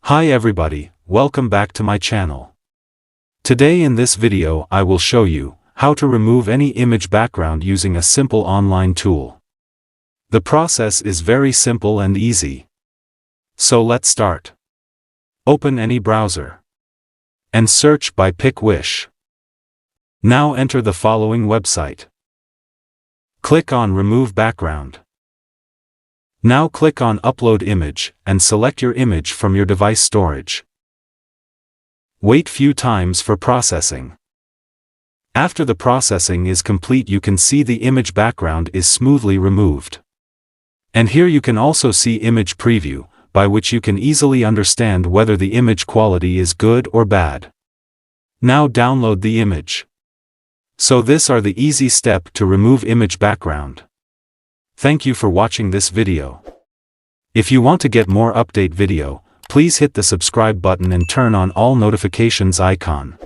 Hi everybody, welcome back to my channel. Today in this video I will show you how to remove any image background using a simple online tool. The process is very simple and easy. So let's start. Open any browser and search by PicWish. Now enter the following website. Click on Remove Background. Now click on Upload Image and select your image from your device storage. Wait few times for processing. After the processing is complete, you can see the image background is smoothly removed. And here you can also see image preview, by which you can easily understand whether the image quality is good or bad. Now download the image. So this are the easy step to remove image background. Thank you for watching this video. If you want to get more update video, please hit the subscribe button and turn on all notifications icon.